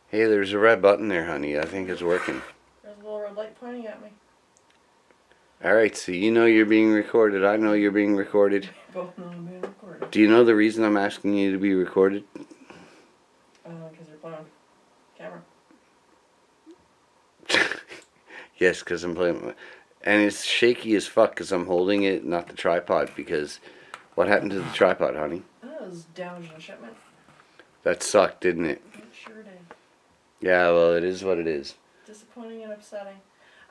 Hey, there's a red button there, honey. I think it's working. There's a little red light pointing at me. Alright, so you know you're being recorded. I know you're being recorded. Both know I'm being recorded. Do you know the reason I'm asking you to be recorded? Because you're playing camera. Yes, because I'm playing. And it's shaky as fuck because I'm holding it, not the tripod. Because what happened to the tripod, honey? That was damaged in a shipment. That sucked, didn't it? It sure did. Yeah, well, it is what it is. Disappointing and upsetting.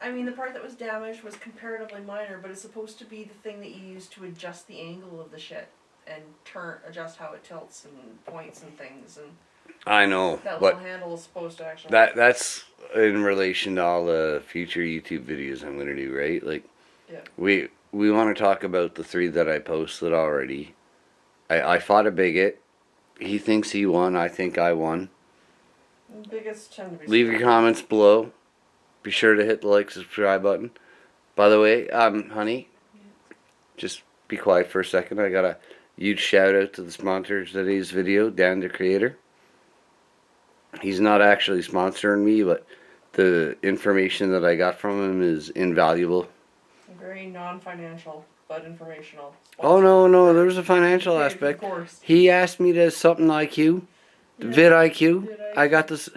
I mean, the part that was damaged was comparatively minor, but it's supposed to be the thing that you use to adjust the angle of the shit and adjust how it tilts and points and things. And I know, that but little handle is supposed to actually. that's in relation to all the future YouTube videos I'm gonna do, right? Like, yeah. we want to talk about the 3 that I posted already. I fought a bigot. He thinks he won. I think I won. Biggest tend to be. Leave your comments below. Be sure to hit the like, subscribe button. By the way, honey, just be quiet for a second. I got a huge shout out to the sponsor of today's video, Dan the Creator. He's not actually sponsoring me, but the information that I got from him is invaluable. Very non-financial, but informational. Oh, no, there's a financial Okay, aspect. Of course. He asked me to something IQ, Yeah. vidIQ. I got this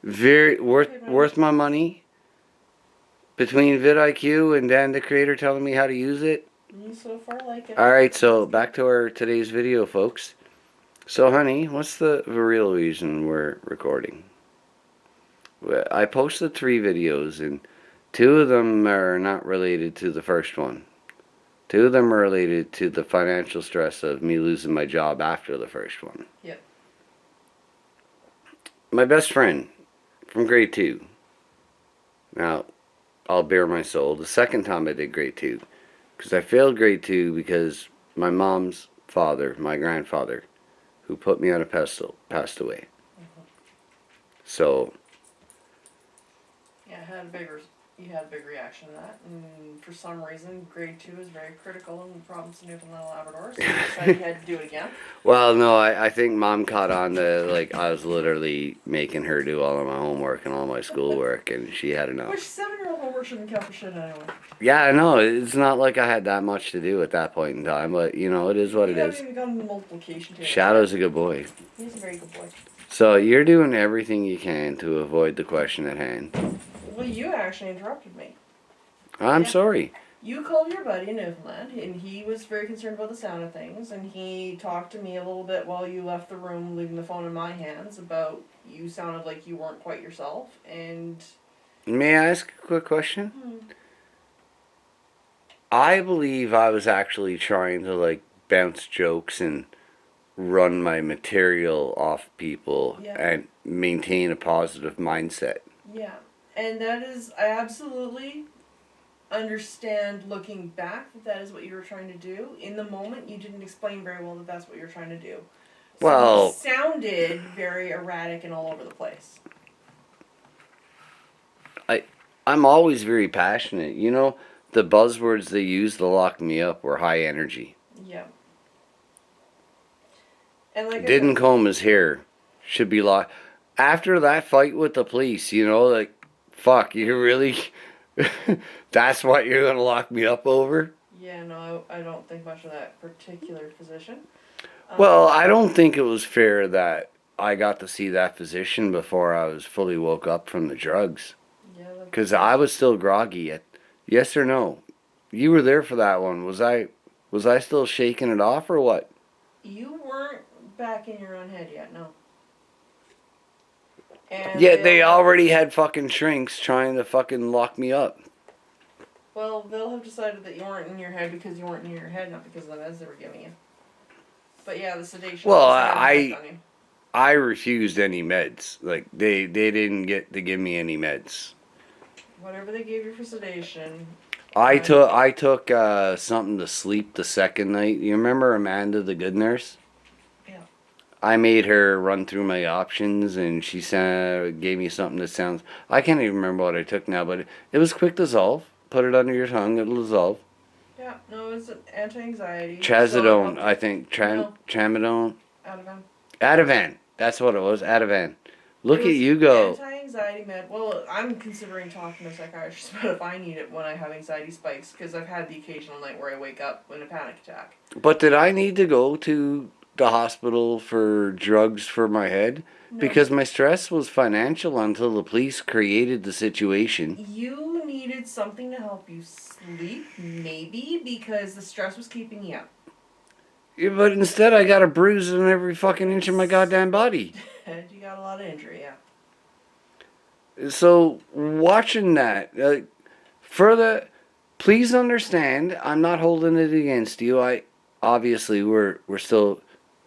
very worth my money. Between vidIQ and Dan the Creator telling me how to use it. You so far like it. Alright, so back to our today's video, folks. So, honey, what's the real reason we're recording? I posted 3 videos, and 2 of them are not related to the first one. 2 of them are related to the financial stress of me losing my job after the first one. Yep. My best friend from grade 2. Now, I'll bare my soul. The second time I did grade 2. Because I failed grade 2 because my mom's father, my grandfather, who put me on a pedestal, passed away. So. Yeah, you had a big reaction to that, and for some reason, grade 2 is very critical in the province of Newfoundland and Labrador, so you decided you had to do it again. Well, no, I think Mom caught on to, like, I was literally making her do all of my homework and all my schoolwork, and she had enough. Which 7-year-old homework shouldn't count for shit anyway. Yeah, I know. It's not like I had that much to do at that point in time, but, you know, it is what it is. You haven't even gotten the multiplication table. Shadow's a good boy. He's a very good boy. So, you're doing everything you can to avoid the question at hand. Well, you actually interrupted me. I'm sorry. You called your buddy in Newfoundland, and he was very concerned about the sound of things, and he talked to me a little bit while you left the room, leaving the phone in my hands, about you sounded like you weren't quite yourself, and... May I ask a quick question? I believe I was actually trying to, like, bounce jokes and run my material off people and maintain a positive mindset. Yeah, and that is, I absolutely understand looking back that is what you were trying to do. In the moment, you didn't explain very well that that's what you're trying to do. So well, it sounded very erratic and all over the place. I'm always very passionate. You know, the buzzwords they used to lock me up were high energy. Yeah. And like didn't comb his hair. Should be locked. After that fight with the police, you know, like, fuck, you really... That's what you're going to lock me up over? Yeah, no, I don't think much of that particular physician. Well, I don't think it was fair that I got to see that physician before I was fully woke up from the drugs. Yeah. Because I was still groggy. Yes or no? You were there for that one. Was I still shaking it off or what? You weren't back in your own head yet, no. And yeah, they already had fucking shrinks trying to fucking lock me up. Well, they'll have decided that you weren't in your head because you weren't in your head, not because of the meds they were giving you. But yeah, the sedation. Well, I refused any meds. Like, they didn't get to give me any meds. Whatever they gave you for sedation. I took something to sleep the second night. You remember Amanda, the good nurse? Yeah. I made her run through my options, and she gave me something that sounds... I can't even remember what I took now, but it was quick dissolve. Put it under your tongue, it'll dissolve. Yeah, no, it's an anti-anxiety. Trazodone, I think. No. Tramadone. Ativan. Ativan. That's what it was, Ativan. Look It at was you go. Anti-anxiety med. Well, I'm considering talking to a psychiatrist about if I need it when I have anxiety spikes, because I've had the occasional night where I wake up in a panic attack. But did I need to go to the hospital for drugs for my head? No. Because my stress was financial until the police created the situation. You needed something to help you sleep, maybe, because the stress was keeping you up. Yeah, but instead I got a bruise on every fucking inch of my goddamn body. You got a lot of injury, yeah. So watching that, please understand, I'm not holding it against you. Obviously we're still,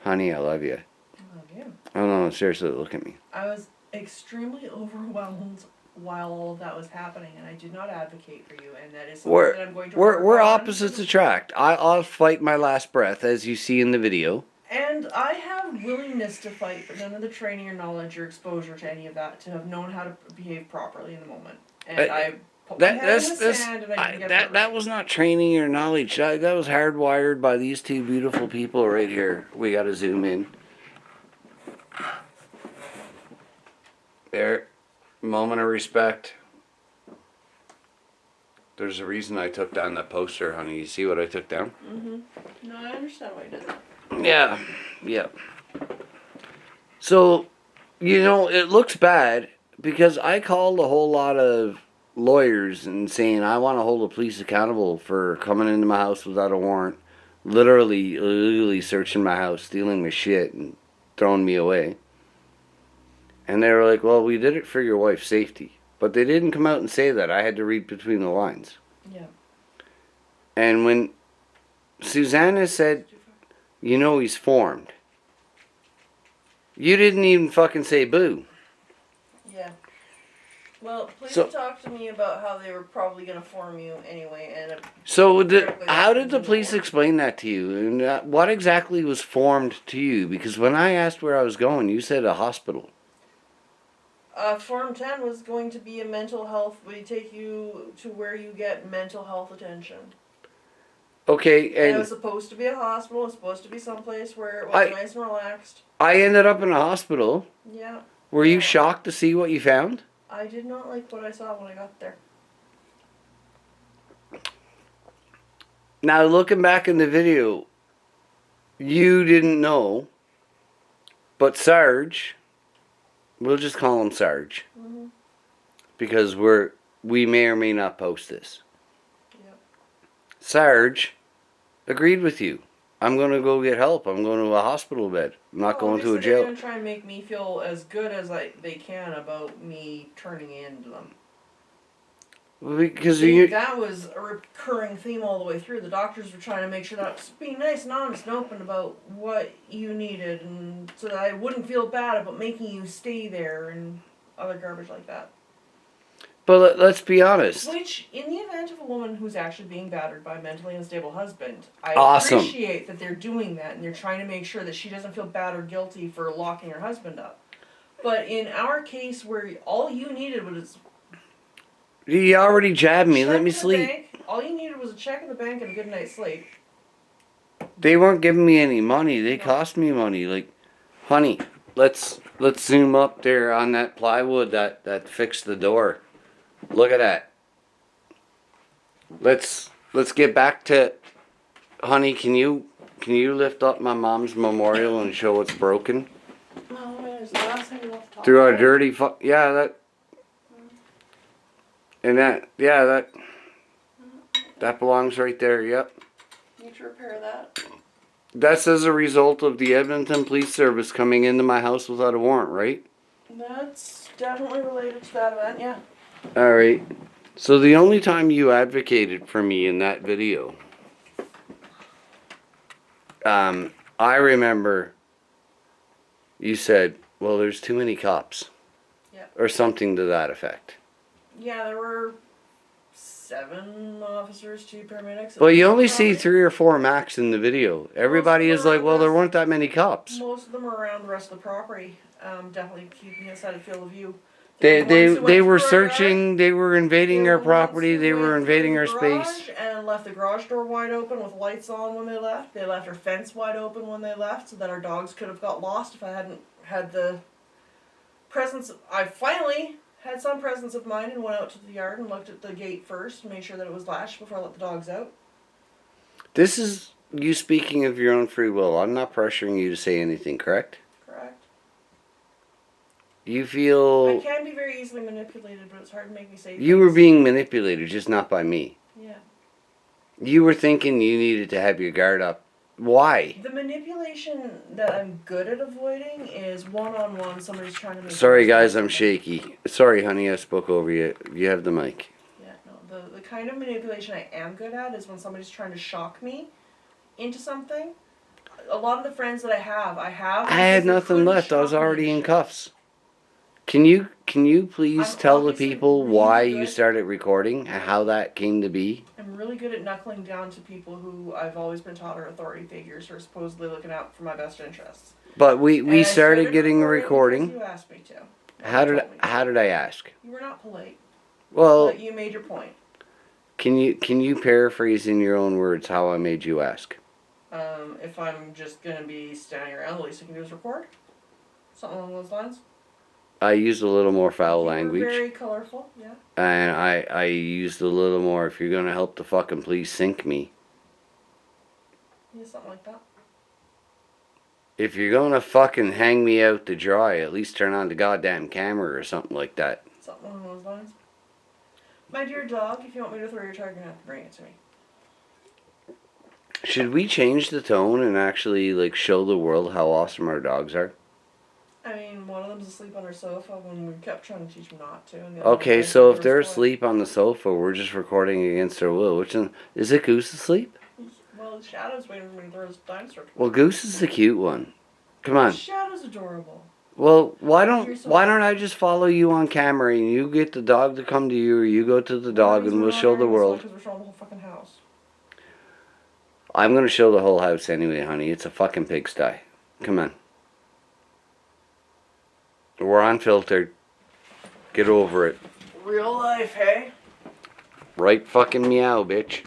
honey, I love you. I love you. Oh no, seriously, look at me. I was extremely overwhelmed while all of that was happening, and I did not advocate for you, and that is something that I'm going to work We're on. opposites attract. I'll fight my last breath, as you see in the video. And I have willingness to fight, but none of the training or knowledge or exposure to any of that to have known how to behave properly in the moment. And I put my head in the sand, and I didn't get hurt. That was not training or knowledge. That was hardwired by these two beautiful people right here. We got to zoom in. There, moment of respect. There's a reason I took down that poster, honey. You see what I took down? No, I understand why you did that. Yeah. So, it looks bad because I called a whole lot of lawyers and saying I want to hold the police accountable for coming into my house without a warrant, literally illegally searching my house, stealing my shit, and throwing me away. And they were like, well, we did it for your wife's safety. But they didn't come out and say that. I had to read between the lines. Yeah. And when Susanna said, he's formed, you didn't even fucking say boo. Yeah. Well, please So- talk to me about how they were probably going to form you anyway. And So how did the police explain that to you? And what exactly was formed to you? Because when I asked where I was going, you said a hospital. Form 10 was going to be a mental health. We take you to where you get mental health attention. Okay, And it and was supposed to be a hospital. It was supposed to be someplace where it was nice and relaxed. I ended up in a hospital. Yeah. Were you shocked to see what you found? I did not like what I saw when I got there. Now, looking back in the video, you didn't know, but Sarge, we'll just call him Sarge, because we may or may not post this. Yep. Sarge agreed with you. I'm going to go get help. I'm going to a hospital bed. I'm not going to a They're jail. going to try and make me feel as good as they can about me turning into them. Because That was a recurring theme all the way through. The doctors were trying to make sure that I was being nice and honest and open about what you needed, and so that I wouldn't feel bad about making you stay there and other garbage like that. But let's be honest. Which, in the event of a woman who's actually being battered by a mentally unstable husband, I Awesome. appreciate that they're doing that and they're trying to make sure that she doesn't feel bad or guilty for locking her husband up. But in our case, where all you needed was You already jabbed me. check Let me in the sleep. bank, all you needed was a check in the bank and a good night's sleep. They weren't giving me any money. They cost me money. Like, honey, let's zoom up there on that plywood that fixed the door. Look at that. Let's get back to, honey. Can you lift up my mom's memorial and show what's broken No, it was the last thing you left talk through our about. dirty that belongs right there. Yep. Need to repair that. That's as a result of the Edmonton Police Service coming into my house without a warrant, right? That's definitely related to that event, yeah. All right. So the only time you advocated for me in that video, I remember you said, well, there's too many cops. Yeah. Or something to that effect. Yeah, there were 7 officers, 2 paramedics. Well, you only see 3 or 4 max in the video. Everybody is like, well, there weren't that many cops. Most of them are around the rest of the property. Definitely keeping us out of field of view. They The ones who went were through our searching, they were invading They our were the property, ones who they were went invading through our the garage space. and left the garage door wide open with lights on when they left. They left our fence wide open when they left so that our dogs could have got lost if I hadn't had the I finally had some presence of mind and went out to the yard and looked at the gate first and made sure that it was latched before I let the dogs out. This is you speaking of your own free will. I'm not pressuring you to say anything, correct? Correct. You I feel can be very easily manipulated, but it's hard to make me say you were things. being manipulated, just not by me. Yeah. You were thinking you needed to have your guard up. Why? The manipulation that I'm good at avoiding is one-on-one. Somebody's trying to make. Sorry, me guys, do I'm something. shaky. Sorry, honey, I spoke over you. You have the mic. Yeah, no. The kind of manipulation I am good at is when somebody's trying to shock me into something. A lot of the friends that I have. I because had they nothing couldn't left. I was shock me already in into cuffs. Can you please I'm tell the obviously people really why you good. started recording and how that came to be? shit. I'm really good at knuckling down to people who I've always been taught are authority figures who are supposedly looking out for my best interests. But we And I started getting a because recording. You asked me to. How You did told me. how did I ask? You were not polite, Well, but you made your point. can you paraphrase in your own words how I made you ask? If I'm just gonna be standing around, the least I can do is record. Something along those lines. I used a little more foul You were language, very colorful, yeah. and I used a little more. If you're gonna help the fucking police sink me, Yeah, something like that. if you're gonna fucking hang me out to dry, at least turn on the goddamn camera or something like that. Something along those lines. My dear dog, if you want me to throw your target, you're gonna have to bring it to me. Should we change the tone and actually like show the world how awesome our dogs are? I mean, one of them's asleep on her sofa when we kept trying to teach him not to. And the other Okay, one so was if they're over his asleep on the sofa, we're just recording against their will. Which one is it? Goose asleep? toy. Well, Shadow's waiting for me to throw his dinosaur toy. Well, Goose is the cute one. Come on. Shadow's adorable. Well, why You're so don't I just follow you on camera and you get the dog to come to you, or you go to the dog and we'll show the world. Because we're showing the whole fucking house. I'm gonna show the whole house anyway, honey. It's a fucking pigsty. Come on. We're unfiltered. Get over it. Real life, hey? Right fucking meow, bitch.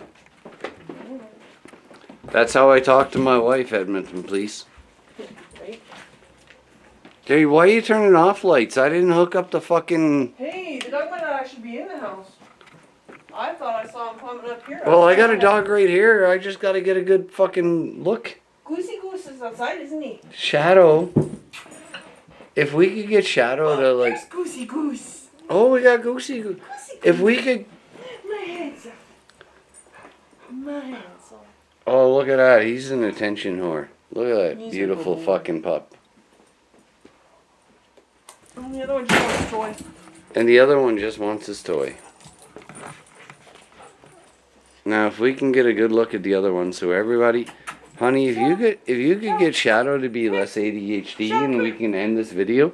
That's how I talk to my wife, Edmonton, please. Right? Hey, why are you turning off lights? I didn't hook up the fucking... Hey, the dog might not actually be in the house. I thought I saw him climbing up here. Well, I got a dog right here. I just gotta get a good fucking look. Goosey Goose is outside, isn't he? Shadow. If we could get Shadow to like... There's Goosey Goose. Oh, we got Goosey. Goosey If Goose. we could... My hands up. My hands up. Oh, look at that. He's an attention whore. Look at that He's a beautiful good boy. fucking pup. And the other one just wants a toy. And the other one just wants his toy. Now, if we can get a good look at the other one, so everybody, honey, if you could get Shadow to be less ADHD, and we can end this video.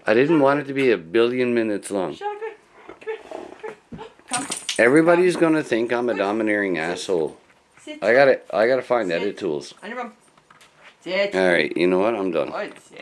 I didn't want it to be 1 billion minutes long. Shadow, come here. Come. Everybody's gonna think I'm a domineering asshole. Sit. I gotta find edit tools. On your bum. Sit. All right, you know what? I'm done. Good. Sit.